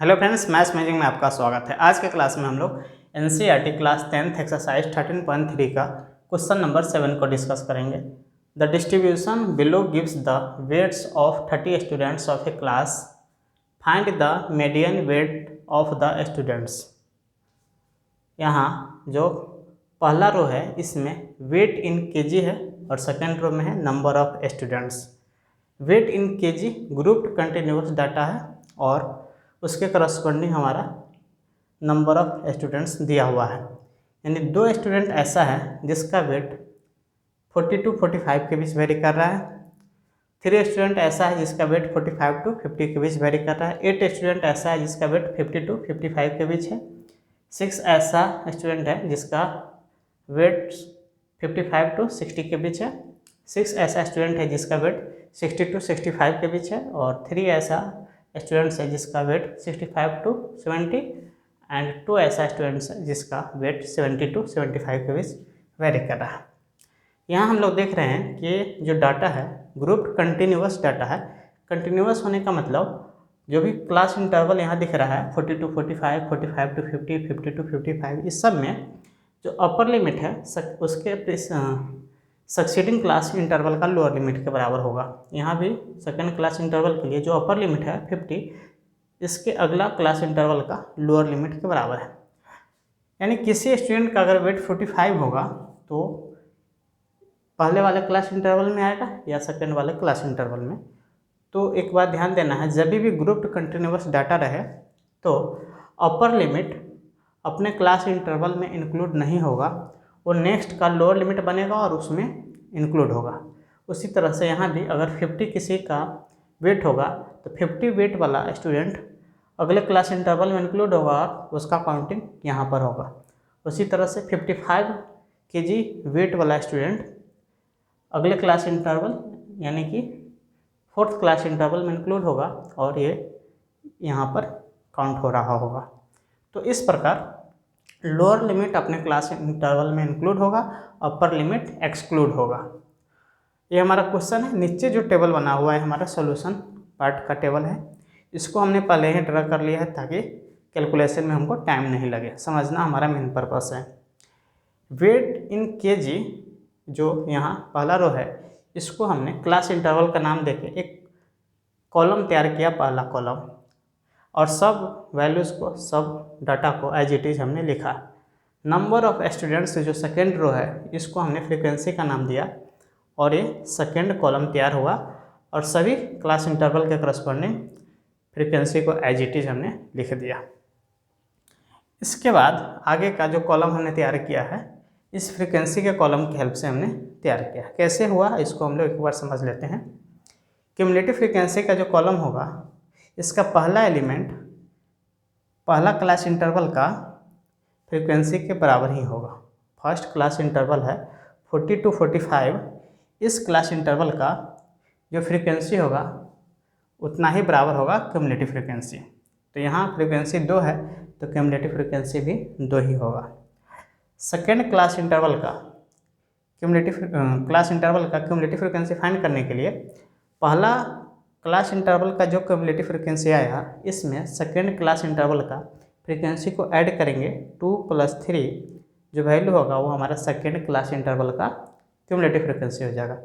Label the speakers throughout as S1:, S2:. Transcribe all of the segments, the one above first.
S1: Hello friends, maths magic में आपका स्वागत है। आज के क्लास में हम लोग एनसीईआरटी क्लास 10th एक्सरसाइज 13.3 का क्वेश्चन नंबर 7 को डिस्कस करेंगे। The distribution below gives the weights of 30 students of a class. Find the median weight of the students. यहाँ जो पहला रो है इसमें वेट इन केजी है और सेकेंड रो में है number of students. Weight in KG grouped continuous data है और उसके करस्पॉन्डिंग हमारा नंबर ऑफ स्टूडेंट्स दिया हुआ है। यानी दो स्टूडेंट ऐसा है जिसका वेट 40 to 45 के बीच वेरी कर रहा है। 3 स्टूडेंट ऐसा है जिसका वेट 45 to 50 के बीच वेरी कर रहा है। 8 स्टूडेंट ऐसा है जिसका वेट 50 to 55 के बीच है। 6 ऐसा स्टूडेंट है जिसका वेट 55 to 60 के बीच है। 6 ऐसा स्टूडेंट है जिसका वेट 60 to 65 के बीच है और 3 ऐसा स्टूडेंट्स है जिसका वेट 65 to 70 एंड 2 ऐसा स्टूडेंट्स है जिसका वेट 70 to 75 के बीच वेरी कर रहा है। यहाँ हम लोग देख रहे हैं कि जो डाटा है ग्रुप्ड कंटिन्यूअस डाटा है। कंटिन्यूअस होने का मतलब जो भी क्लास इंटरवल यहाँ दिख रहा है 40 to 45, 45 to 50, 50 to 55, इस सब में जो अपर लिमिट है उसके सक्सीडिंग क्लास इंटरवल का लोअर लिमिट के बराबर होगा। यहाँ भी सेकंड क्लास इंटरवल के लिए जो अपर लिमिट है 50, इसके अगला क्लास इंटरवल का लोअर लिमिट के बराबर है। यानी किसी स्टूडेंट का अगर वेट 45 होगा तो पहले वाले क्लास इंटरवल में आएगा या सेकंड वाले क्लास इंटरवल में। तो एक बात ध्यान देना है, जब भी ग्रुप्ड कंटिन्यूअस डाटा रहे तो अपर लिमिट अपने क्लास इंटरवल में इंक्लूड नहीं होगा, वो नेक्स्ट का लोअर लिमिट बनेगा और उसमें इंक्लूड होगा। उसी तरह से यहाँ भी अगर 50 किसी का वेट होगा तो 50 वेट वाला स्टूडेंट अगले क्लास इंटरवल में इंक्लूड होगा और उसका काउंटिंग यहाँ पर होगा। उसी तरह से 55 केजी वेट वाला स्टूडेंट अगले क्लास इंटरवल यानी कि 4th क्लास इंटरवल में इंक्लूड होगा और ये यहाँ पर काउंट हो रहा होगा। तो इस प्रकार लोअर लिमिट अपने क्लास इंटरवल में इंक्लूड होगा, अपर लिमिट एक्सक्लूड होगा। ये हमारा क्वेश्चन है। नीचे जो टेबल बना हुआ है हमारा सॉल्यूशन पार्ट का टेबल है, इसको हमने पहले ही ड्रा कर लिया है ताकि कैलकुलेशन में हमको टाइम नहीं लगे, समझना हमारा मेन पर्पस है। वेट इन केजी जो यहाँ पहला रो है इसको हमने क्लास इंटरवल का नाम देके एक कॉलम तैयार किया, पहला कॉलम, और सब वैल्यूज़ को सब डाटा को एज इट इज़ हमने लिखा। नंबर ऑफ स्टूडेंट्स जो सेकेंड रो है इसको हमने फ्रीक्वेंसी का नाम दिया और ये सेकेंड कॉलम तैयार हुआ और सभी क्लास इंटरवल के करस्पॉन्डिंग फ्रीक्वेंसी को एज इट इज़ हमने लिख दिया। इसके बाद आगे का जो कॉलम हमने तैयार किया है इस फ्रीक्वेंसी के कॉलम की हेल्प से हमने तैयार किया। कैसे हुआ इसको हम लोग एक बार समझ लेते हैं। क्यूमुलेटिव फ्रीक्वेंसी का जो कॉलम होगा इसका पहला एलिमेंट पहला क्लास इंटरवल का फ्रीक्वेंसी के बराबर ही होगा। फर्स्ट क्लास इंटरवल है 40 to 45, इस क्लास इंटरवल का जो फ्रीक्वेंसी होगा उतना ही बराबर होगा क्यूमुलेटिव फ्रीक्वेंसी। तो यहाँ फ्रीक्वेंसी 2 है तो क्यूमुलेटिव फ्रीक्वेंसी भी 2 ही होगा। सेकेंड क्लास इंटरवल का क्यूमुलेटिव फ्रीक्वेंसी फाइंड करने के लिए पहला क्लास इंटरवल का जो क्यूमुलेटिव फ्रीक्वेंसी आया इसमें सेकेंड क्लास इंटरवल का फ्रीक्वेंसी को ऐड करेंगे 2 + 3, जो वैल्यू होगा वो हमारा सेकेंड क्लास इंटरवल का क्यूमुलेटिव फ्रीक्वेंसी हो जाएगा।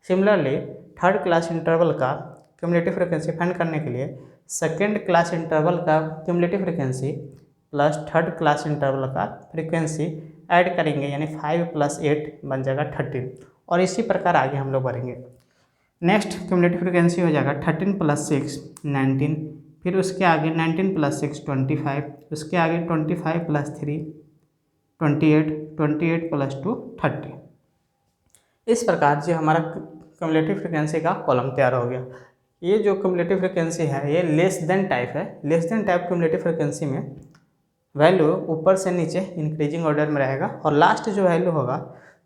S1: सिमिलरली थर्ड क्लास इंटरवल का क्यूमुलेटिव फ्रीक्वेंसी फाइंड करने के लिए सेकेंड क्लास इंटरवल का cumulative frequency plus third class interval का फ्रीक्वेंसी ऐड करेंगे, यानी 5 + 8 बन जाएगा 13, और इसी प्रकार आगे हम लोग बढ़ेंगे। नेक्स्ट क्यूमुलेटिव फ्रीक्वेंसी हो जाएगा 13 + 6 19, फिर उसके आगे 19 + 6 25, उसके आगे 25 + 3 28, 28 + 2 30। इस प्रकार से हमारा क्यूमुलेटिव फ्रीक्वेंसी का कॉलम तैयार हो गया। ये जो क्यूमुलेटिव फ्रीक्वेंसी है ये लेस देन टाइप है। Less than type cumulative frequency में वैल्यू ऊपर से नीचे इंक्रीजिंग ऑर्डर में रहेगा और लास्ट जो वैल्यू होगा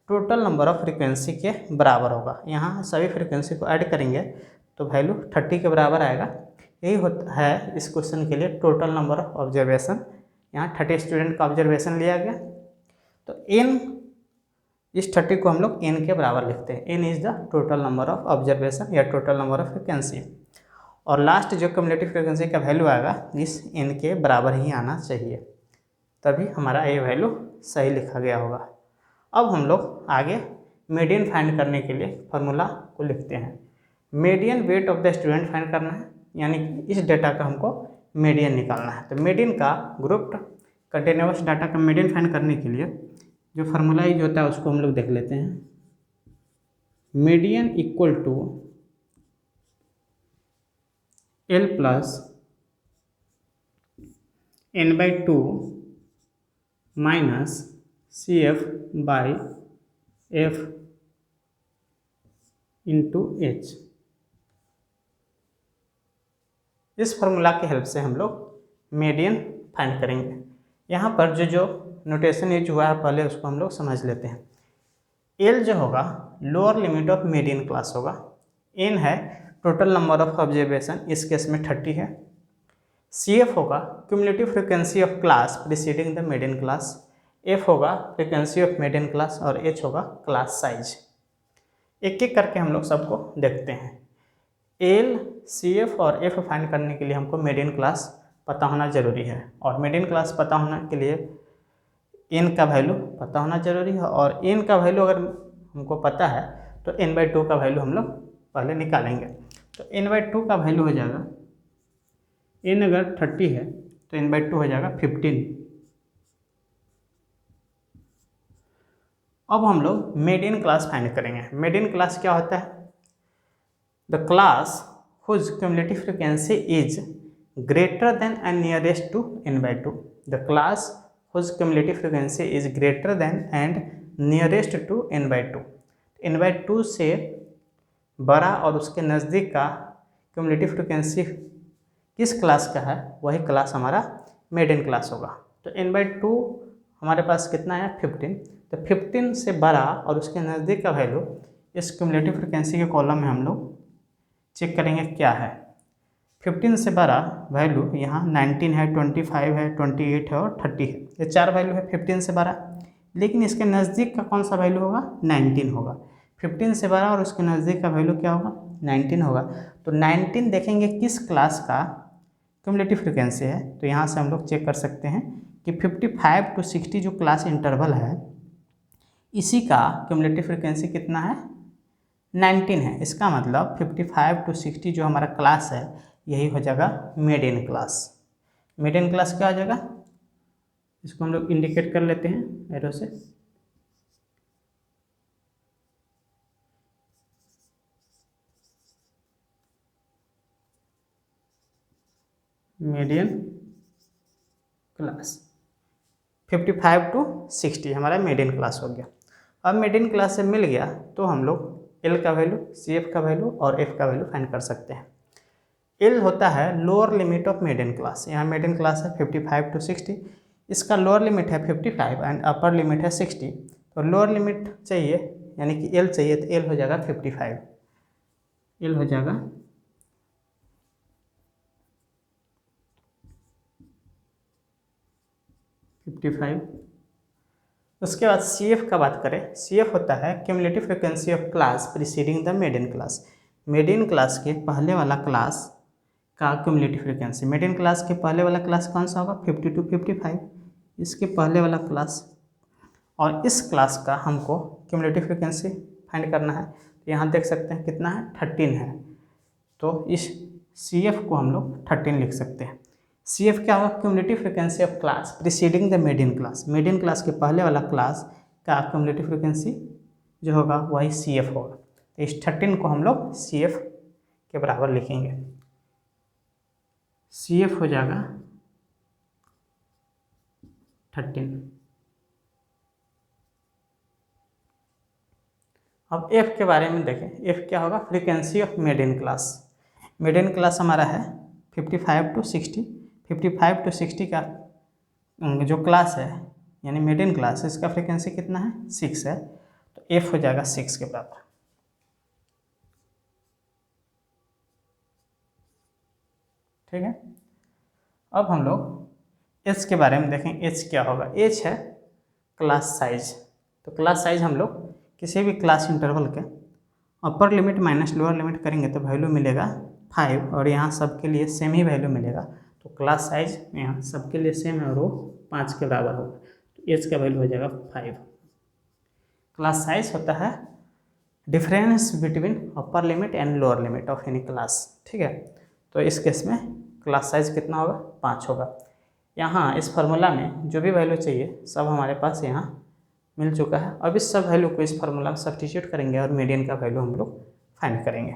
S1: टोटल नंबर ऑफ फ्रीक्वेंसी के बराबर होगा। यहाँ सभी फ्रीक्वेंसी को ऐड करेंगे तो वैल्यू 30 के बराबर आएगा। यही होता है इस क्वेश्चन के लिए टोटल नंबर ऑफ ऑब्जर्वेशन। यहाँ 30 स्टूडेंट का ऑब्जर्वेशन लिया गया तो n, इस 30 को हम लोग n के बराबर लिखते हैं। n is the total number of observation या टोटल नंबर ऑफ फ्रीक्वेंसी। और लास्ट जो क्यूमुलेटिव फ्रीक्वेंसी का वैल्यू आएगा इस n के बराबर ही आना चाहिए, तभी हमारा ये वैल्यू सही लिखा गया होगा। अब हम लोग आगे मीडियन फाइंड करने के लिए फार्मूला को लिखते हैं। Median weight of the student find करना है, यानी कि इस डेटा का हमको मीडियन निकालना है। तो मीडियन का ग्रुप कंटिन्यूअस डाटा का मीडियन फाइंड करने के लिए जो फार्मूला यूज होता है उसको हम लोग देख लेते हैं। Median equal to L plus n/2 minus CF/F into H। इस फार्मूला की हेल्प से हम लोग मीडियन फाइंड करेंगे। यहाँ पर जो नोटेशन यूज हुआ है पहले उसको हम लोग समझ लेते हैं। L जो होगा lower limit of median class होगा, n है टोटल नंबर ऑफ ऑब्जर्वेशन, इस केस में 30 है। CF होगा cumulative frequency of class preceding the median class, F होगा फ्रीक्वेंसी ऑफ मीडियन क्लास और H होगा क्लास साइज। एक एक करके हम लोग सबको देखते हैं। L, CF और F फाइंड करने के लिए हमको मीडियन क्लास पता होना जरूरी है, और मीडियन क्लास पता होने के लिए n का वैल्यू पता होना जरूरी है, और n का वैल्यू अगर हमको पता है तो n/2 का वैल्यू हम लोग पहले निकालेंगे। तो n/2 का वैल्यू हो जाएगा, n अगर 30 है तो n/2 हो जाएगा 15। अब हम लोग मीडियन क्लास फाइंड करेंगे। मीडियन क्लास क्या होता है? The class whose cumulative frequency is greater than and nearest to n/2। The class whose cumulative frequency is greater than and nearest to n/2। n/2 से बड़ा और उसके नज़दीक का क्यूमुलेटिव फ्रीक्वेंसी किस क्लास का है वही क्लास हमारा मीडियन क्लास होगा। तो n/2 हमारे पास कितना है 15, तो 15 से बड़ा और उसके नज़दीक का वैल्यू इस क्यूमुलेटिव फ्रीक्वेंसी के कॉलम में हम लोग चेक करेंगे क्या है। 15 से बड़ा वैल्यू यहाँ 19 है, 25 है, 28 है और 30 है, ये 4 वैल्यू है 15 से बड़ा। लेकिन इसके नज़दीक का कौन सा वैल्यू होगा? 19 होगा। 15 से बड़ा और उसके नज़दीक का वैल्यू क्या होगा? 19 होगा। तो 19 देखेंगे किस क्लास का क्यूमुलेटिव फ्रीक्वेंसी है, तो यहाँ से हम लोग चेक कर सकते हैं कि 55 to 60 जो क्लास इंटरवल है इसी का क्यूमुलेटिव फ्रीक्वेंसी कितना है? 19 है। इसका मतलब 55 to 60 जो हमारा क्लास है यही हो जाएगा मीडियन क्लास। मीडियन क्लास क्या हो जाएगा? इसको हम लोग इंडिकेट कर लेते हैं एरो से। मीडियन क्लास 55 to 60 हमारा मीडियन क्लास हो गया। अब मीडियन क्लास से मिल गया तो हम लोग L का वैल्यू, CF का वैल्यू और F का वैल्यू फाइंड कर सकते हैं। L होता है lower limit of median class. यहाँ मीडियन क्लास है 55 to 60, इसका लोअर लिमिट है 55 एंड अपर लिमिट है 60। तो लोअर लिमिट चाहिए यानी कि L चाहिए, तो L हो जाएगा 55। L हो जाएगा 55। उसके बाद CF का बात करें, CF होता है cumulative frequency of class preceding the median class. Median class के पहले वाला क्लास का क्यूमुलेटिव फ्रीक्वेंसी। मीडियन क्लास के पहले वाला क्लास कौन सा होगा? 50 to 55, इसके पहले वाला क्लास। और इस क्लास का हमको क्यूमुलेटिव फ्रीक्वेंसी फाइंड करना है। तो यहाँ देख सकते हैं कितना है? 13 है। तो इस CF को हम लोग 13 लिख सकते हैं। CF क्या होगा? Cumulative frequency of class preceding the median class. Median class के पहले वाला क्लास का क्यूमुलेटिव फ्रीक्वेंसी जो होगा वही CF होगा। तो इस 13 को हम लोग CF के बराबर लिखेंगे। CF हो जाएगा 13। अब F के बारे में देखें। F क्या होगा? Frequency of median class. Median class हमारा है 55 to 60। 55 to 60 का जो क्लास है यानी मीडियन क्लास, इसका फ्रीक्वेंसी कितना है? 6 है। तो F हो जाएगा 6 के बराबर। ठीक है। अब हम लोग H के बारे में देखें। H क्या होगा? H है क्लास साइज। तो क्लास साइज हम लोग किसी भी क्लास इंटरवल के upper limit minus lower limit करेंगे तो वैल्यू मिलेगा 5 और यहाँ सबके लिए सेम ही वैल्यू मिलेगा, तो क्लास साइज यहाँ सबके लिए सेम है और वो 5 के बराबर होगा, तो एज का वैल्यू हो जाएगा 5। क्लास साइज होता है difference between upper limit and lower limit of any class, ठीक है। तो इस केस में क्लास साइज कितना होगा, 5 होगा। यहाँ इस फार्मूला में जो भी वैल्यू चाहिए सब हमारे पास यहाँ मिल चुका है। अब इस सब वैल्यू को इस फार्मूला में सब्स्टिट्यूट करेंगे और मीडियन का वैल्यू हम लोग फाइंड करेंगे।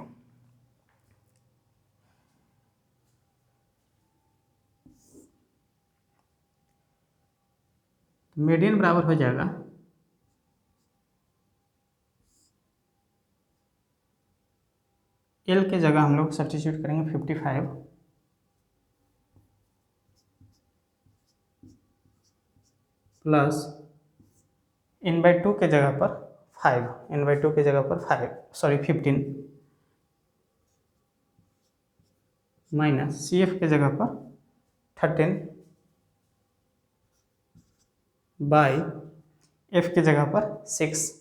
S1: मीडियन बराबर हो जाएगा एल के जगह हम लोग सब्स्टिट्यूट करेंगे 55 प्लस n/2 के जगह पर 5, n/2 के जगह पर 15 माइनस CF के जगह पर 13 बाई F के जगह पर 6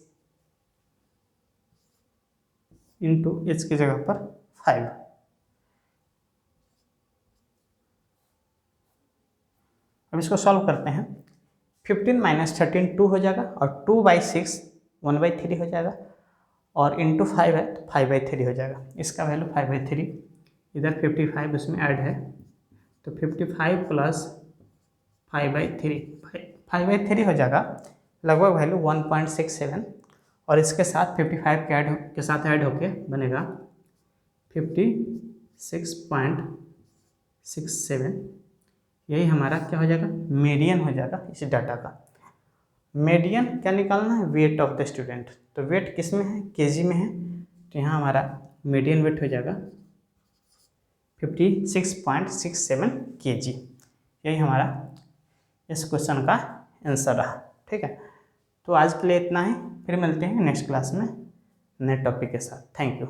S1: इंटू H की जगह पर 5। अब इसको सॉल्व करते हैं। 15 माइनस 13 2 हो जाएगा और 2/6 1/3 हो जाएगा और इंटू 5 है तो 5/3 हो जाएगा। इसका वैल्यू 5/3, इधर 55 उसमें ऐड है तो 55 प्लस 5/3 हो जाएगा, लगभग वैल्यू 1.67 और इसके साथ 55 के साथ ऐड होके बनेगा 56.67। यही हमारा क्या हो जाएगा, मीडियन हो जाएगा इस डाटा का। मीडियन क्या निकालना है, वेट ऑफ द स्टूडेंट। तो वेट किस में है, केजी में है, तो यहाँ हमारा मीडियन वेट हो जाएगा 56.67 kg। यही हमारा इस क्वेश्चन का आंसर रहा, ठीक है। तो आज के लिए इतना ही, फिर मिलते हैं नेक्स्ट क्लास में नए टॉपिक के साथ। Thank you.